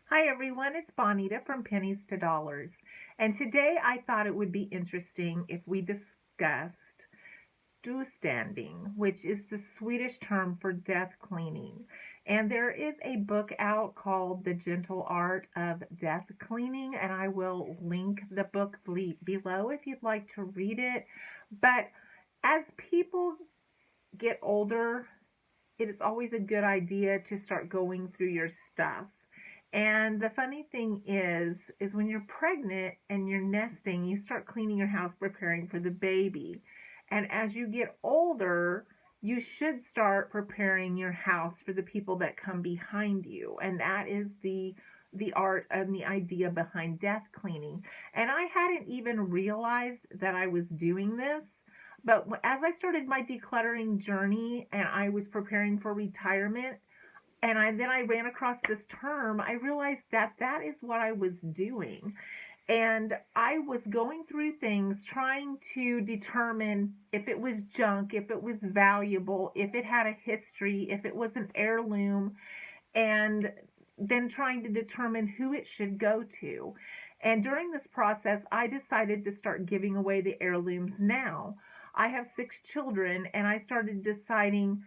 Hi everyone, it's Bonita from Pennies to Dollars. And today I thought it would be interesting if we discussed standing, which is the Swedish term for death cleaning. And there is a book out called The Gentle Art of Death Cleaning, and I will link the book below if you'd like to read it. But as people get older, it is always a good idea to start going through your stuff. And the funny thing is when you're pregnant and you're nesting, you start cleaning your house, preparing for the baby. And as you get older, you should start preparing your house for the people that come behind you. And that is the art and the idea behind death cleaning. And I hadn't even realized that I was doing this. But as I started my decluttering journey and I was preparing for retirement, and then I ran across this term, I realized that that is what I was doing. And I was going through things trying to determine if it was junk, if it was valuable, if it had a history, if it was an heirloom, and then trying to determine who it should go to. And during this process, I decided to start giving away the heirlooms now. I have 6 children, and I started deciding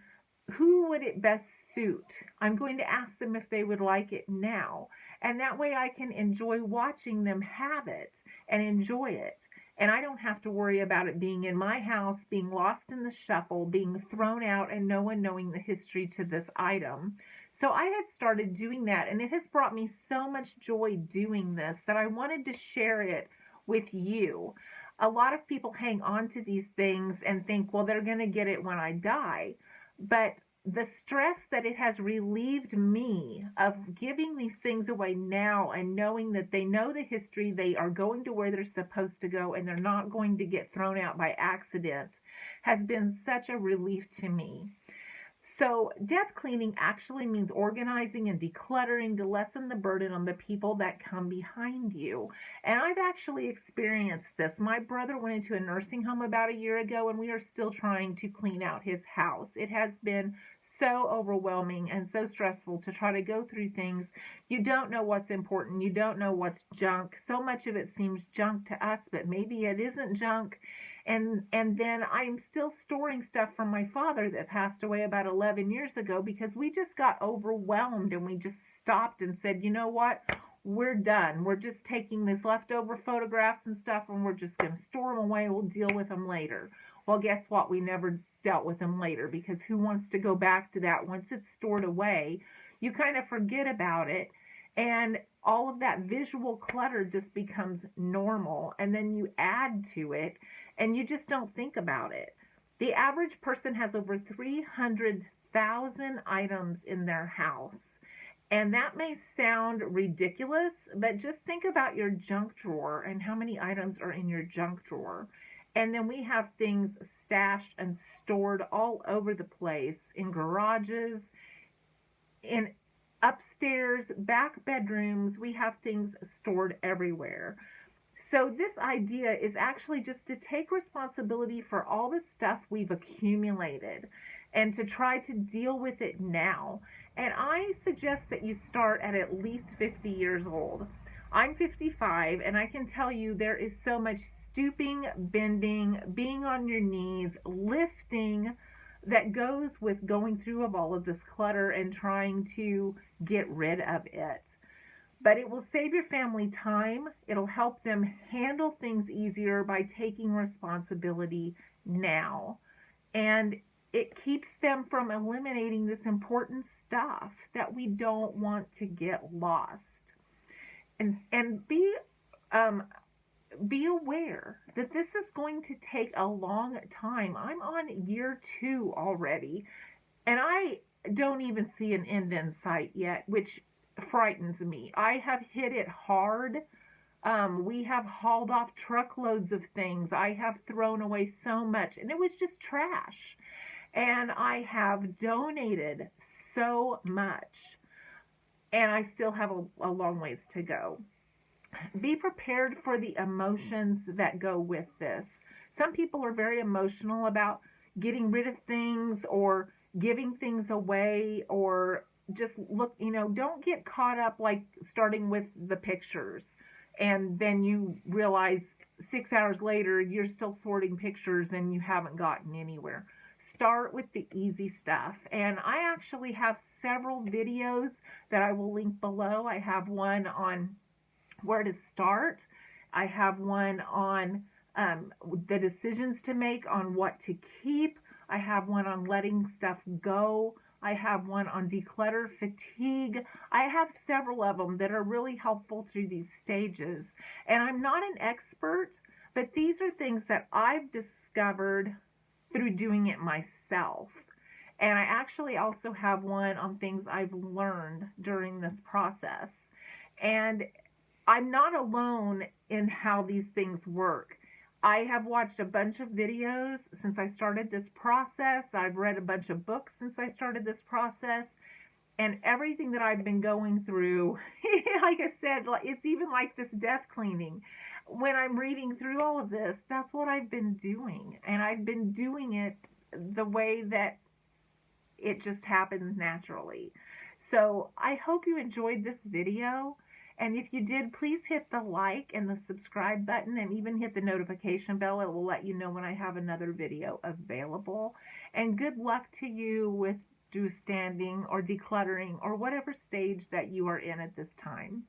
who would it best suit. I'm going to ask them if they would like it now. And that way I can enjoy watching them have it and enjoy it. And I don't have to worry about it being in my house, being lost in the shuffle, being thrown out, and no one knowing the history to this item. So I had started doing that, and it has brought me so much joy doing this that I wanted to share it with you. A lot of people hang on to these things and think, well, they're going to get it when I die. But the stress that it has relieved me of giving these things away now and knowing that they know the history, they are going to where they're supposed to go, and they're not going to get thrown out by accident has been such a relief to me. So death cleaning actually means organizing and decluttering to lessen the burden on the people that come behind you. And I've actually experienced this. My brother went into a nursing home about a year ago, and we are still trying to clean out his house. It has been so overwhelming and so stressful to try to go through things. You don't know what's important. You don't know what's junk. So much of it seems junk to us, but maybe it isn't junk. And then I'm still storing stuff from my father that passed away about 11 years ago because we just got overwhelmed and we just stopped and said, you know what? We're done. We're just taking these leftover photographs and stuff and we're just going to store them away. We'll deal with them later. Well, guess what? We never dealt with them later because who wants to go back to that? Once it's stored away, you kind of forget about it. And all of that visual clutter just becomes normal. And then you add to it and you just don't think about it. The average person has over 300,000 items in their house. And that may sound ridiculous, but just think about your junk drawer and how many items are in your junk drawer. And then we have things stashed and stored all over the place in garages, in upstairs, back bedrooms. We have things stored everywhere. So this idea is actually just to take responsibility for all the stuff we've accumulated and to try to deal with it now. And I suggest that you start at least 50 years old. I'm 55, and I can tell you there is so much stooping, bending, being on your knees, lifting that goes with going through of all of this clutter and trying to get rid of it. But it will save your family time. It'll help them handle things easier by taking responsibility now. And it keeps them from eliminating this important stuff that we don't want to get lost. And be aware that this is going to take a long time. I'm on year 2 already, and I don't even see an end in sight yet, which frightens me. I have hit it hard. We have hauled off truckloads of things. I have thrown away so much, and it was just trash. And I have donated so much, and I still have a long ways to go. Be prepared for the emotions that go with this. Some people are very emotional about getting rid of things or giving things away or just look, don't get caught up like starting with the pictures and then you realize 6 hours later you're still sorting pictures and you haven't gotten anywhere. Start with the easy stuff. And I actually have several videos that I will link below. I have one on where to start. I have one on the decisions to make on what to keep. I have one on letting stuff go. I have one on declutter fatigue. I have several of them that are really helpful through these stages. And I'm not an expert, but these are things that I've discovered through doing it myself. And I actually also have one on things I've learned during this process. And I'm not alone in how these things work. I have watched a bunch of videos since I started this process. I've read a bunch of books since I started this process. And everything that I've been going through, like I said, it's even like this death cleaning. When I'm reading through all of this, that's what I've been doing. And I've been doing it the way that it just happens naturally. So I hope you enjoyed this video. And if you did, please hit the like and the subscribe button and even hit the notification bell. It will let you know when I have another video available. And good luck to you with standing or decluttering or whatever stage that you are in at this time.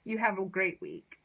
You have a great week.